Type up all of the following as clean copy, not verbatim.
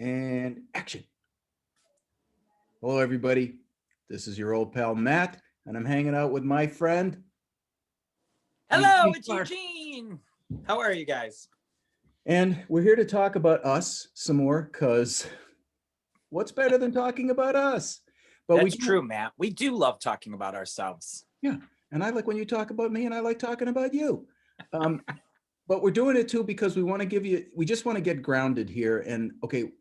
And action. Hello, everybody. This is your old pal, Matt, and I'm hanging out with my friend. Hello, Eugene it's Clark. Eugene. How are you guys? And we're here to talk about us some more, because what's better than talking about us? But That's true, Matt. We do love talking about ourselves. Yeah, and I like when you talk about me, and I like talking about you. But we're doing it too because we want to give you, we just want to get grounded here. And okay,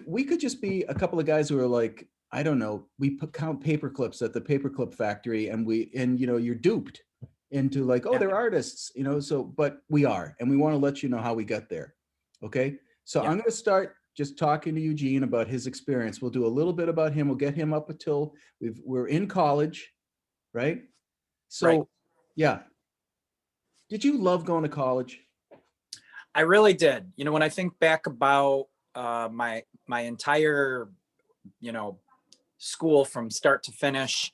we could just be a couple of guys who are like, I don't know, count paper clips at the paperclip factory, and you're duped into like, oh, Yeah. they're artists, so, but we are, and we want to let you know how we got there. Okay. So Yeah. I'm going to start just talking to Eugene about his experience. We'll do a little bit about him. We'll get him up until we're in college, right? So, Right. yeah. Did you love going to college? I really did. When I think back about my entire, school from start to finish,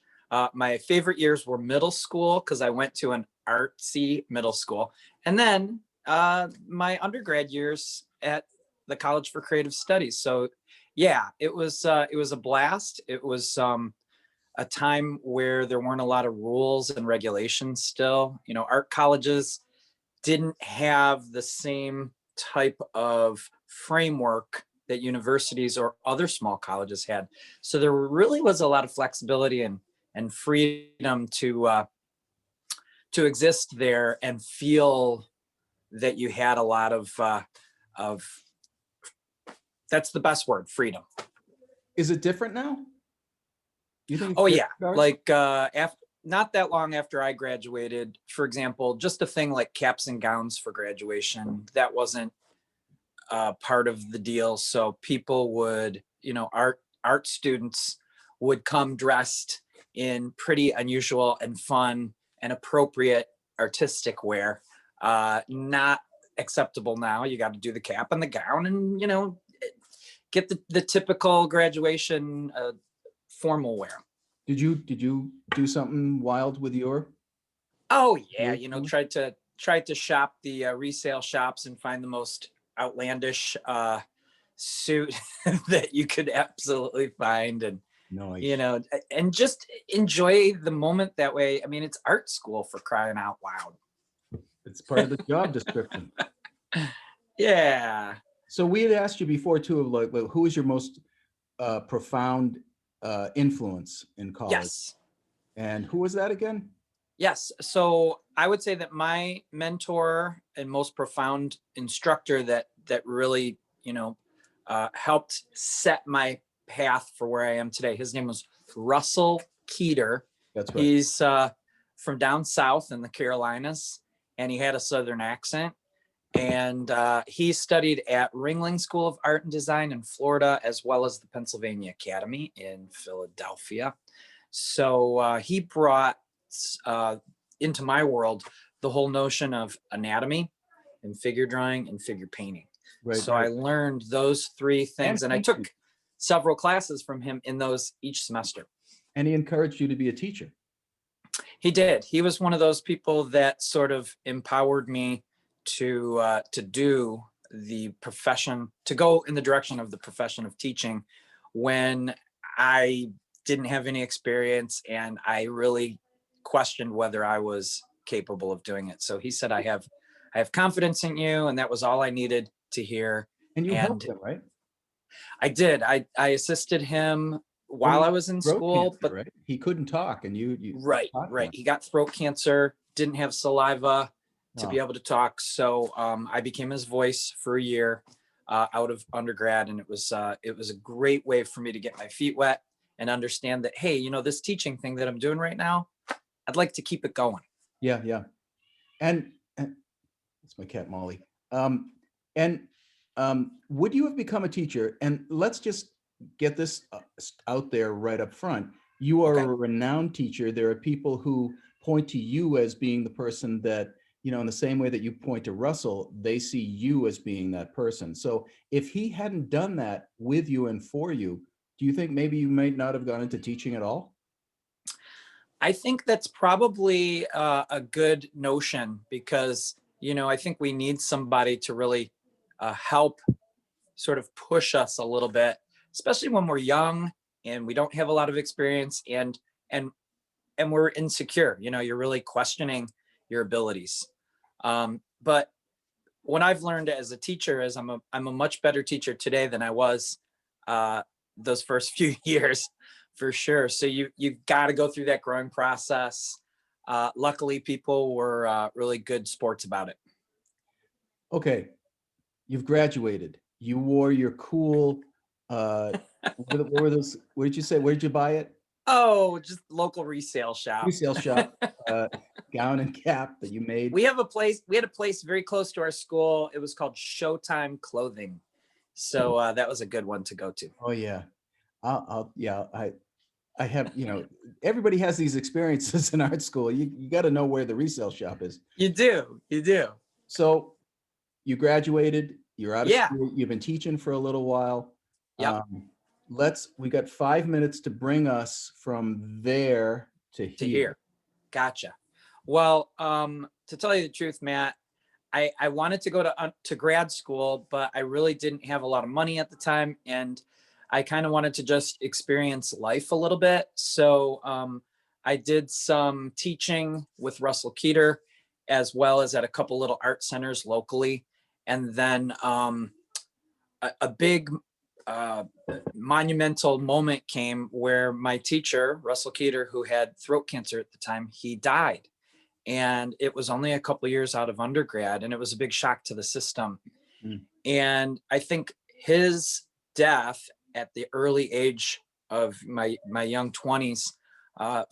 my favorite years were middle school because I went to an artsy middle school, and then my undergrad years at the College for Creative Studies. So, yeah, it was a blast. It was a time where there weren't a lot of rules and regulations still. Art colleges didn't have the same type of framework that universities or other small colleges had. So there really was a lot of flexibility and freedom to exist there and feel that you had a lot of that's the best word, freedom. Is it different now? You think? Oh yeah, like after not that long after I graduated, for example, just a thing like caps and gowns for graduation, that wasn't part of the deal. So people would, art students would come dressed in pretty unusual and fun and appropriate artistic wear. Not acceptable now. You got to do the cap and the gown and, get the typical graduation formal wear. Did you do something wild with your? Oh yeah, tried to shop the resale shops and find the most outlandish suit that you could absolutely find, and nice. And just enjoy the moment that way. I mean, it's art school, for crying out loud. It's part of the job description. Yeah. So we had asked you before too, of like, who is your most profound influence in college? Yes. And who was that again? Yes. So I would say that my mentor and most profound instructor that really, helped set my path for where I am today. His name was Russell Keeter. That's right. He's from down south in the Carolinas, and he had a Southern accent. And he studied at Ringling School of Art and Design in Florida, as well as the Pennsylvania Academy in Philadelphia. So he brought into my world the whole notion of anatomy and figure drawing and figure painting. Right, so right. I learned those three things, and I took several classes from him in those each semester. And he encouraged you to be a teacher. He did. He was one of those people that sort of empowered me to do the profession, to go in the direction of the profession of teaching when I didn't have any experience and I really questioned whether I was capable of doing it. So he said, I have confidence in you, and that was all I needed to hear. And you helped him, right? I did. I assisted him while I was in school, cancer, but right? He couldn't talk, and you right. He got throat cancer, didn't have saliva to be able to talk. So I became his voice for a year out of undergrad, and it was a great way for me to get my feet wet and understand that, hey, this teaching thing that I'm doing right now, I'd like to keep it going. Yeah. And it's my cat Molly. Would you have become a teacher? And let's just get this out there right up front. You are a renowned teacher. There are people who point to you as being the person that, in the same way that you point to Russell, they see you as being that person. So if he hadn't done that with you and for you, do you think maybe you might not have gone into teaching at all? I think that's probably a good notion because, I think we need somebody to really help sort of push us a little bit, especially when we're young and we don't have a lot of experience, and and we're insecure. You know, you're really questioning your abilities. But what I've learned as a teacher is I'm a much better teacher today than I was uh, those first few years, for sure. So you've got to go through that growing process. Luckily, people were really good sports about it. Okay, you've graduated. You wore your cool, uh, what were those? What did you say? Where did you buy it? Oh, just local resale shop. Resale shop, uh, gown and cap that you made. We have a place. We had a place very close to our school. It was called Showtime Clothing, so that was a good one to go to. Oh yeah, yeah, I have, everybody has these experiences in art school. You got to know where the resale shop is. You do, you do. So you graduated, you're out of Yeah. school, you've been teaching for a little while. Yep. We got 5 minutes to bring us from there to To here. here. Gotcha. Well, to tell you the truth, Matt, I wanted to go to grad school, but I really didn't have a lot of money at the time, and I kind of wanted to just experience life a little bit. So I did some teaching with Russell Keeter, as well as at a couple little art centers locally, and then a big monumental moment came where my teacher, Russell Keeter, who had throat cancer at the time, he died. And it was only a couple years out of undergrad, and it was a big shock to the system. Mm. And I think his death at the early age of my young 20s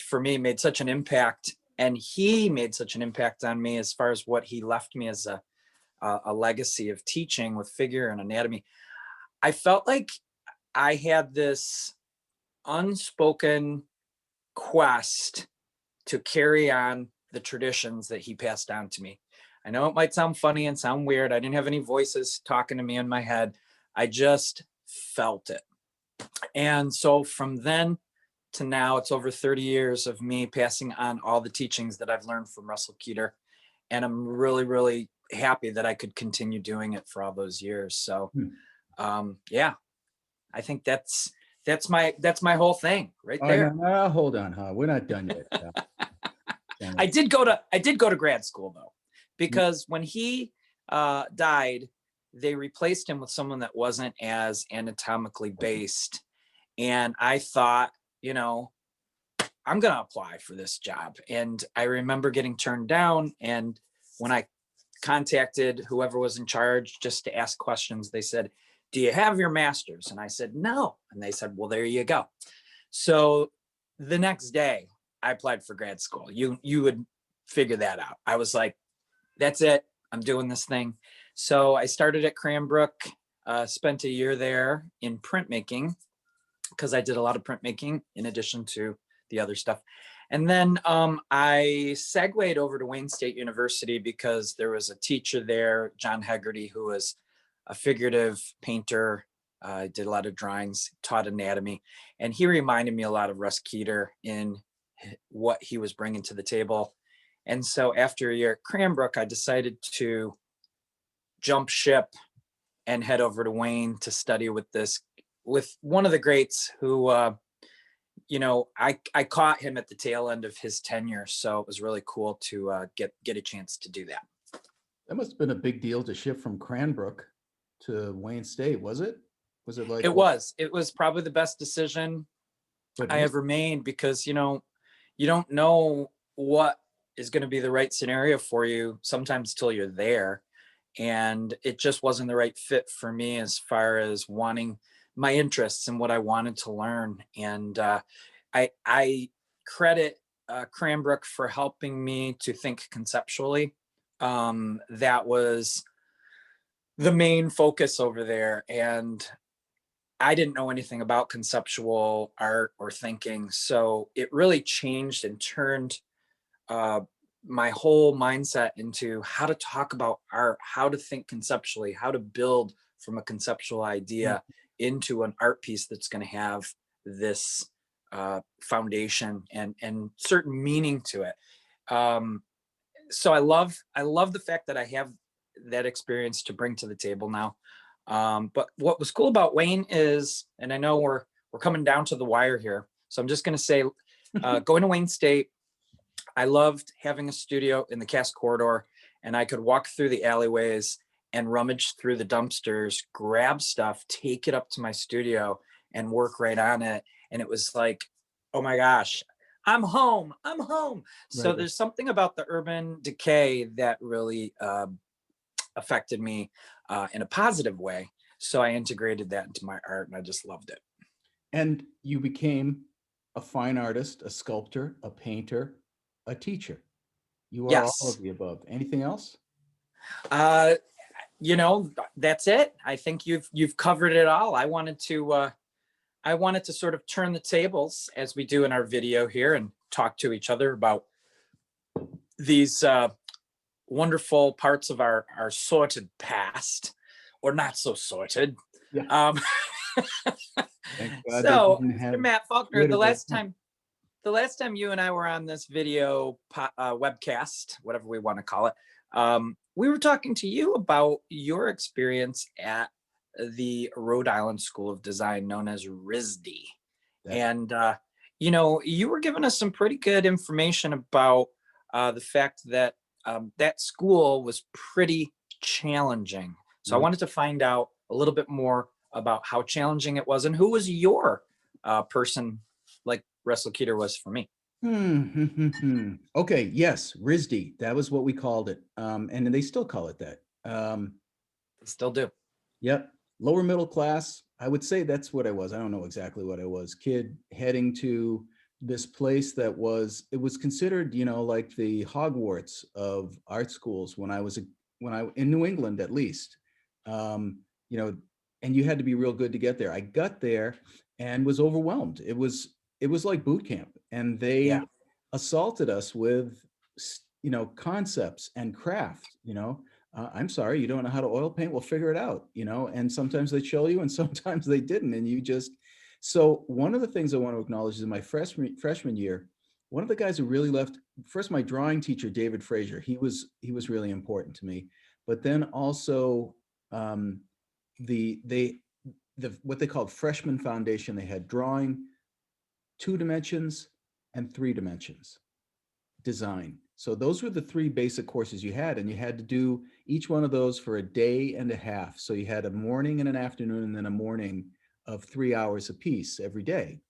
for me made such an impact, and he made such an impact on me as far as what he left me as a legacy of teaching with figure and anatomy. I felt like I had this unspoken quest to carry on the traditions that he passed down to me. I know it might sound funny and sound weird. I didn't have any voices talking to me in my head. I just felt it. And so from then to now, it's over 30 years of me passing on all the teachings that I've learned from Russell Keeter. And I'm really, really happy that I could continue doing it for all those years. So yeah, I think that's my whole thing right All right, there. now, hold on, huh? We're not done yet. I did go to grad school though, because when he died, they replaced him with someone that wasn't as anatomically based, and I thought, I'm gonna apply for this job. And I remember getting turned down, and when I contacted whoever was in charge just to ask questions, they said, "Do you have your master's?" And I said, "No." And they said, "Well, there you go." So the next day I applied for grad school. You would figure that out. I was like, that's it. I'm doing this thing. So I started at Cranbrook, spent a year there in printmaking, because I did a lot of printmaking in addition to the other stuff. And then I segued over to Wayne State University because there was a teacher there, John Hegarty, who was a figurative painter, did a lot of drawings, taught anatomy, and he reminded me a lot of Russ Keeter in what he was bringing to the table. And so after a year at Cranbrook, I decided to jump ship and head over to Wayne to study with one of the greats who, I caught him at the tail end of his tenure. So it was really cool to get a chance to do that. That must have been a big deal to shift from Cranbrook to Wayne State, was it? Was it like It was probably the best decision but I ever made, because, you don't know what is going to be the right scenario for you sometimes till you're there. And it just wasn't the right fit for me as far as wanting my interests and what I wanted to learn. And I credit Cranbrook for helping me to think conceptually. That was the main focus over there. And I didn't know anything about conceptual art or thinking. So it really changed and turned my whole mindset into how to talk about art, how to think conceptually, how to build from a conceptual idea into an art piece that's going to have this foundation and certain meaning to it. So I love the fact that I have that experience to bring to the table now. But what was cool about Wayne is, and I know we're coming down to the wire here, so I'm just going to say, going to Wayne State, I loved having a studio in the Cass corridor, and I could walk through the alleyways and rummage through the dumpsters, grab stuff, take it up to my studio, and work right on it. And it was like, oh my gosh, I'm home. I'm home. So Right. there's something about the urban decay that really affected me in a positive way. So I integrated that into my art, and I just loved it. And you became a fine artist, a sculptor, a painter, a teacher. You are all Yes. of the above. Anything else? Uh, that's it. I think you've covered it all. I wanted to sort of turn the tables as we do in our video here and talk to each other about these wonderful parts of our sorted past, or not so sorted. Yeah. Um, Thank God they so, didn't Mr. have Matt Faulkner, rid the of it. last time you and I were on this video webcast, whatever we want to call it, we were talking to you about your experience at the Rhode Island School of Design, known as RISD. That's And, you were giving us some pretty good information about the fact that that school was pretty challenging. So I right. wanted to find out a little bit more about how challenging it was and who was your person like Russell Keeter was for me. Okay, yes, RISD. That was what we called it. And they still call it that. Still do. Yep. Lower middle class. I would say that's what I was. I don't know exactly what I was. Kid heading to this place that it was considered, like the Hogwarts of art schools when I in New England at least. Um, you know, and you had to be real good to get there. I got there and was overwhelmed. It was like boot camp, and Yeah. they assaulted us with concepts and craft, I'm sorry, you don't know how to oil paint? We'll figure it out, and sometimes they'd show you and sometimes they didn't. And so one of the things I want to acknowledge is in my freshman year, one of the guys who really left, first, my drawing teacher, David Frazier, he was really important to me. But then also um, the what they called freshman foundation, they had drawing, 2 dimensions and 3 dimensions, design. So those were the 3 basic courses you had, and you had to do each one of those for a day and a half. So you had a morning and an afternoon, and then a morning of 3 hours apiece every day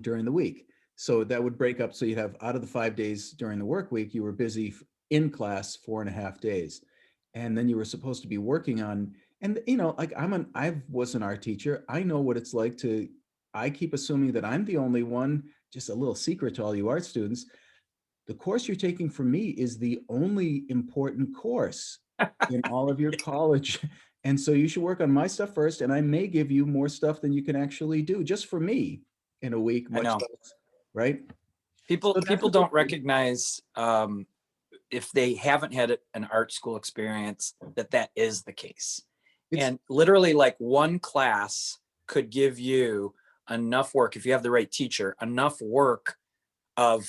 during the week. So that would break up. So you'd have, out of the 5 days during the work week, you were busy in class 4.5 days. And then you were supposed to be working on, and like I was an art teacher. I know what it's like I keep assuming that I'm the only one, just a little secret to all you art students. The course you're taking from me is the only important course in all of your college. And so you should work on my stuff first, and I may give you more stuff than you can actually do just for me in a week, I much know. less, right? People So that's people what they don't did. recognize if they haven't had an art school experience that is the case. It's And literally, like, one class could give you enough work, if you have the right teacher, enough work of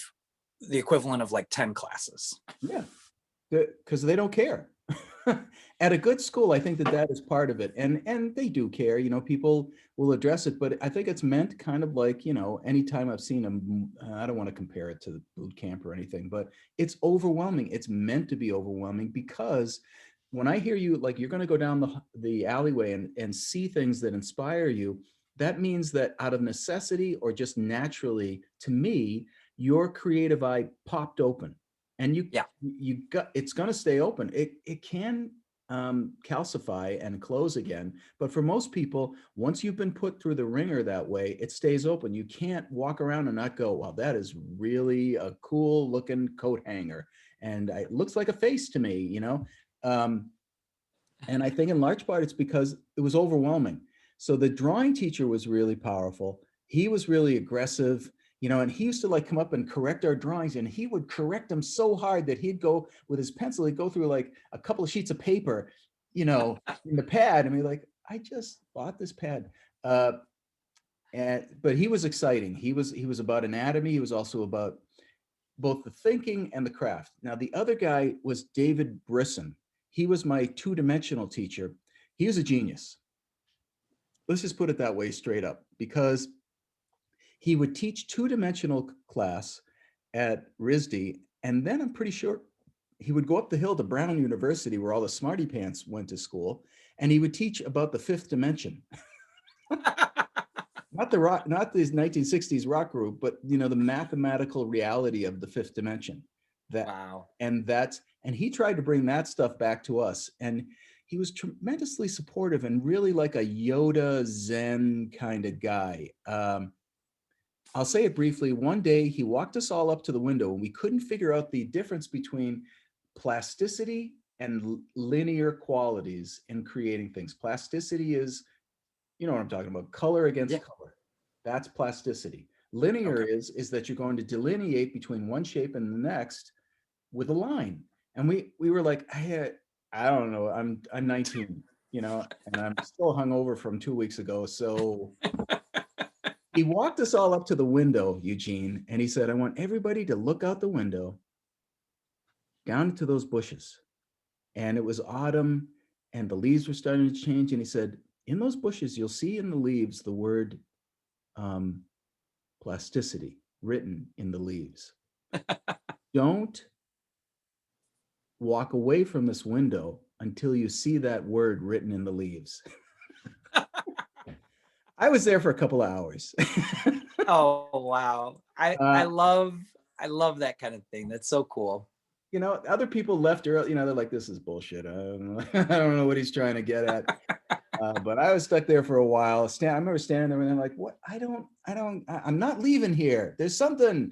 the equivalent of like 10 classes. Yeah, because they don't care. At a good school, I think that is part of it, and they do care. People will address it, but I think it's meant kind of like, anytime I've seen them, I don't want to compare it to the boot camp or anything, but it's overwhelming. It's meant to be overwhelming, because when I hear you, like, you're going to go down the alleyway and see things that inspire you, that means that out of necessity or just naturally, to me, your creative eye popped open, and Yeah. it's going to stay open. It can calcify and close again, but for most people, once you've been put through the ringer that way, it stays open. You can't walk around and not go, wow, that is really a cool looking coat hanger, and it looks like a face to me. And I think in large part it's because it was overwhelming. So the drawing teacher was really powerful. He was really aggressive, and he used to like come up and correct our drawings, and he would correct them so hard that he'd go with his pencil, he'd go through like a couple of sheets of paper, in the pad, and be like, I just bought this pad. But he was exciting. He was about anatomy. He was also about both the thinking and the craft. Now, the other guy was David Brisson. He was my 2-dimensional teacher. he was a genius. Let's just put it that way straight up, because he would teach two-dimensional class at RISD, and then I'm pretty sure he would go up the hill to Brown University, where all the smarty pants went to school, and he would teach about the fifth dimension. Not this 1960s rock group, but the mathematical reality of the fifth dimension. Wow. And he tried to bring that stuff back to us, and he was tremendously supportive and really like a Yoda Zen kind of guy. I'll say it briefly. One day he walked us all up to the window, and we couldn't figure out the difference between plasticity and linear qualities in creating things. Plasticity is, you know what I'm talking about, color against color. That's plasticity. Linear is that you're going to delineate between one shape and the next with a line. And we were like, I don't know, I'm 19, and I'm still hungover from 2 weeks ago. So he walked us all up to the window, Eugene, and he said, I want everybody to look out the window down into those bushes. And it was autumn and the leaves were starting to change. And he said, in those bushes, you'll see in the leaves the word plasticity written in the leaves. Don't walk away from this window until you see that word written in the leaves. I was there for a couple of hours. Oh, wow. I love that kind of thing. That's so cool. Other people left early, they're like, this is bullshit. I don't know what he's trying to get at. But I was stuck there for a while. I remember standing there and I'm like, what? I'm not leaving here. There's something.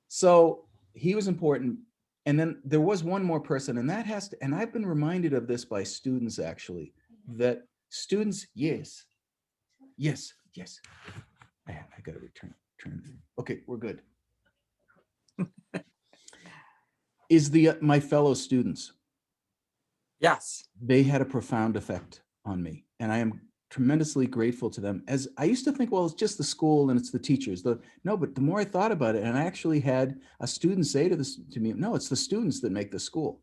So he was important. And then there was one more person, and and I've been reminded of this by students, actually, that students, yes. I got to return. Okay, we're good. Is my fellow students. Yes. They had a profound effect on me, and I am tremendously grateful to them. As I used to think, well, it's just the school and it's the teachers. No, but the more I thought about it, and I actually had a student say to me, no, it's the students that make the school.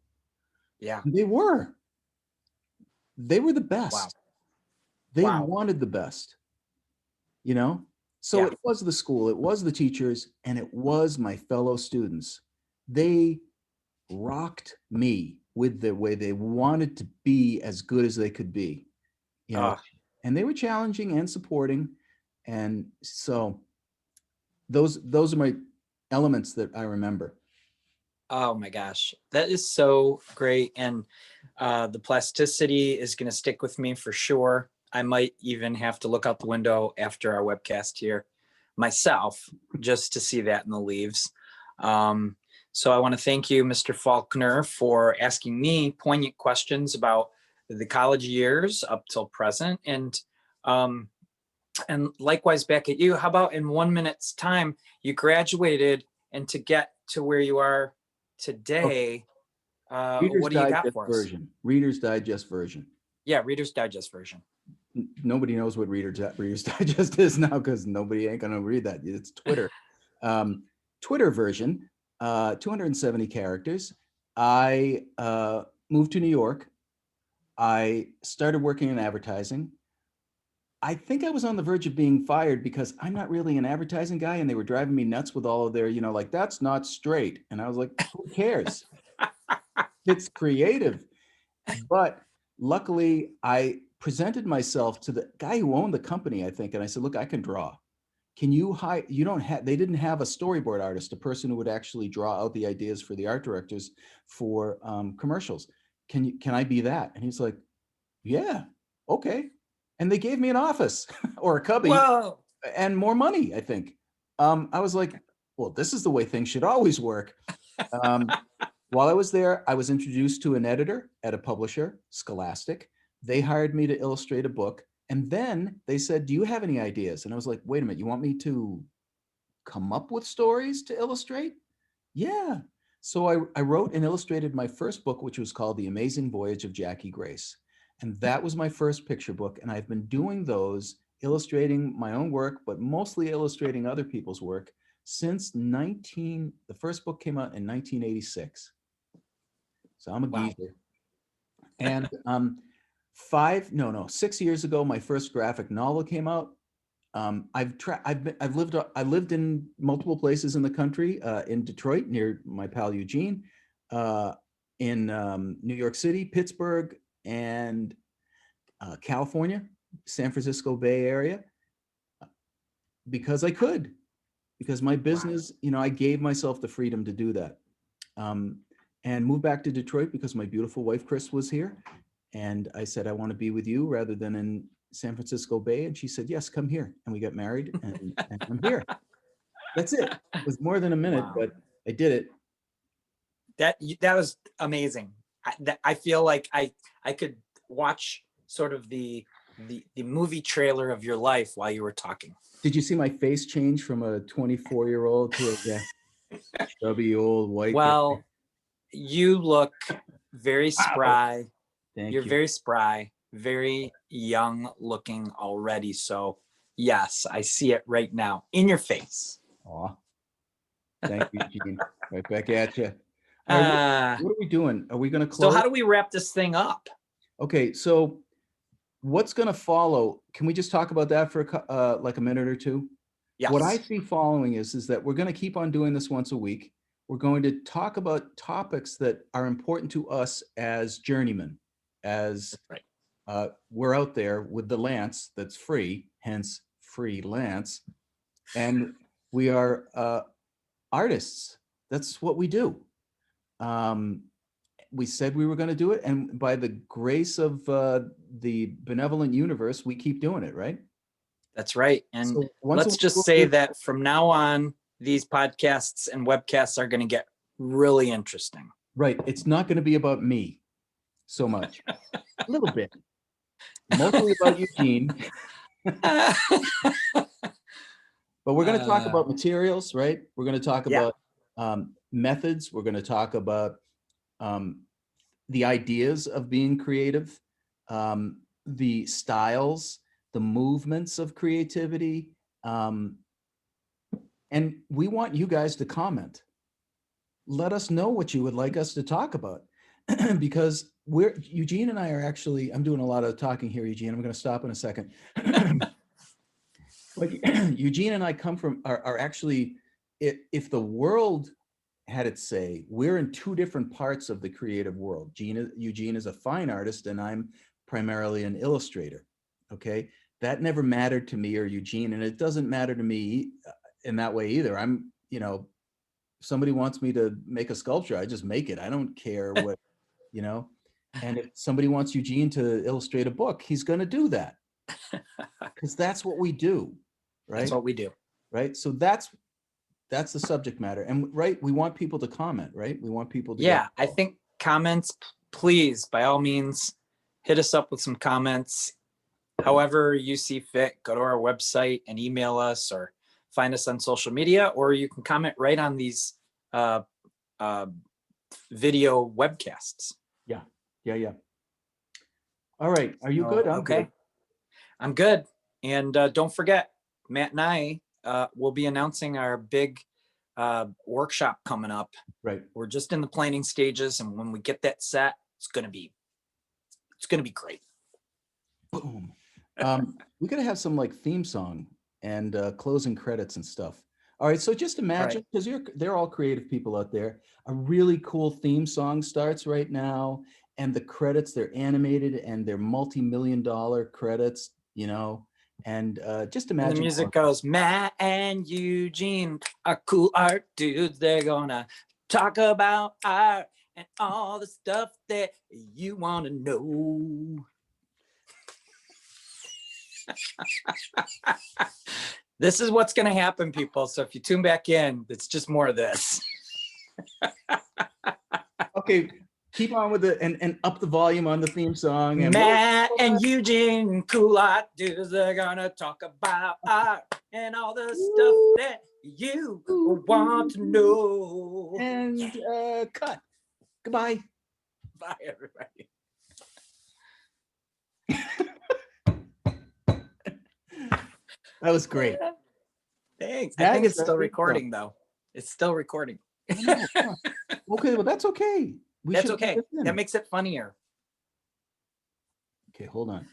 Yeah. And they were the best. Wow. They wanted the best, So It was the school, it was the teachers, and it was my fellow students. They rocked me with the way they wanted to be as good as they could be, and they were challenging and supporting. And so those are my elements that I remember. Oh my gosh, that is so great. And the plasticity is going to stick with me for sure. I might even have to look out the window after our webcast here myself just to see that in the leaves. So I want to thank you, Mr. Faulkner, for asking me poignant questions about the college years up till present. And likewise back at you, how about in 1 minute's time, you graduated, and to get to where you are today, what do you got for us? Reader's Digest version. Yeah, Reader's Digest version. Nobody knows what Reader's Digest is now, because nobody ain't gonna read that. It's Twitter. Twitter version, 270 characters. I moved to New York. I started working in advertising. I think I was on the verge of being fired because I'm not really an advertising guy, and they were driving me nuts with all of their, like, that's not straight. And I was like, who cares? It's creative. But luckily, I presented myself to the guy who owned the company, I think, and I said, look, I can draw. Can you hire? They didn't have a storyboard artist, a person who would actually draw out the ideas for the art directors for commercials. Can I be that? And he's like, yeah, okay. And they gave me an office or a cubby. Whoa. And more money, I think. I was like, well, this is the way things should always work. While I was there, I was introduced to an editor at a publisher, Scholastic. They hired me to illustrate a book. And then they said, do you have any ideas? And I was like, wait a minute, you want me to come up with stories to illustrate? Yeah. So I wrote and illustrated my first book, which was called The Amazing Voyage of Jackie Grace. And that was my first picture book. And I've been doing those, illustrating my own work, but mostly illustrating other people's work since the first book came out in 1986. So I'm a geezer. And 6 years ago, my first graphic novel came out. I've lived in multiple places in the country, in Detroit near my pal Eugene, in New York City, Pittsburgh, and California, San Francisco Bay Area, because I could, because my business, I gave myself the freedom to do that. And moved back to Detroit because my beautiful wife, Chris, was here. And I said, I want to be with you rather than in San Francisco Bay. And she said, yes, come here. And we got married, and I'm here. That's it. It was more than a minute, Wow. but I did it. That was amazing. I feel like I could watch sort of the movie trailer of your life while you were talking. Did you see my face change from a 24-year-old to a chubby old white guy? Well, you look very spry. Thank You're you. very spry, very young looking already. So yes, I see it right now in your face. Aw. Thank you, Gene. Right back at you. All right, what are we doing? Are we going to close? So how do we wrap this thing up? Okay, so what's going to follow? Can we just talk about that for like a minute or two? Yes. What I see following is that we're going to keep on doing this once a week. We're going to talk about topics that are important to us as journeymen, as we're out there with the lance that's free, hence freelance, and we are artists. That's what we do. We said we were going to do it, and by the grace of the benevolent universe, we keep doing it, right? That's right. And So let's just say that from now on, these podcasts and webcasts are going to get really interesting. Right. It's not going to be about me so much. A little bit. Mostly about Eugene. But we're going to talk about materials, right? We're going to talk about methods. We're going to talk about the ideas of being creative, the styles, the movements of creativity. And we want you guys to comment. Let us know what you would like us to talk about. Because Eugene and I are actually, I'm doing a lot of talking here, Eugene. I'm going to stop in a second. But Eugene and I are actually, if the world had its say, we're in two different parts of the creative world. Eugene is a fine artist, and I'm primarily an illustrator. Okay. That never mattered to me or Eugene, and it doesn't matter to me in that way either. I'm, if somebody wants me to make a sculpture, I just make it. I don't care what, and if somebody wants Eugene to illustrate a book, he's going to do that, because that's what we do, right? That's what we do. Right. So that's the subject matter. And right, we want people to comment, right? We want people to I think comments, please, by all means, hit us up with some comments. However you see fit, go to our website and email us, or find us on social media, or you can comment right on these video webcasts. Yeah. All right. Are you good? I'm good. I'm good. And don't forget, Matt and I will be announcing our big workshop coming up. Right. We're just in the planning stages, and when we get that set, it's gonna be great. Boom. We're gonna have some like theme song and closing credits and stuff. All right, so just imagine, because they're all creative people out there, a really cool theme song starts right now, and the credits, they're animated and they're multi-million-dollar credits, and just imagine. And the music goes, Matt and Eugene are cool art dudes. They're gonna talk about art and all the stuff that you want to know. This is what's going to happen, people. So if you tune back in, it's just more of this. Okay, keep on with it and up the volume on the theme song. And Matt and Eugene, cool art dudes, they're going to talk about art and all the stuff that you want to know. And cut. Goodbye. Bye, everybody. That was great. Thanks. I think it's still recording, though. It's still recording. Okay, well, that's okay. That's okay. That makes it funnier. Okay, hold on.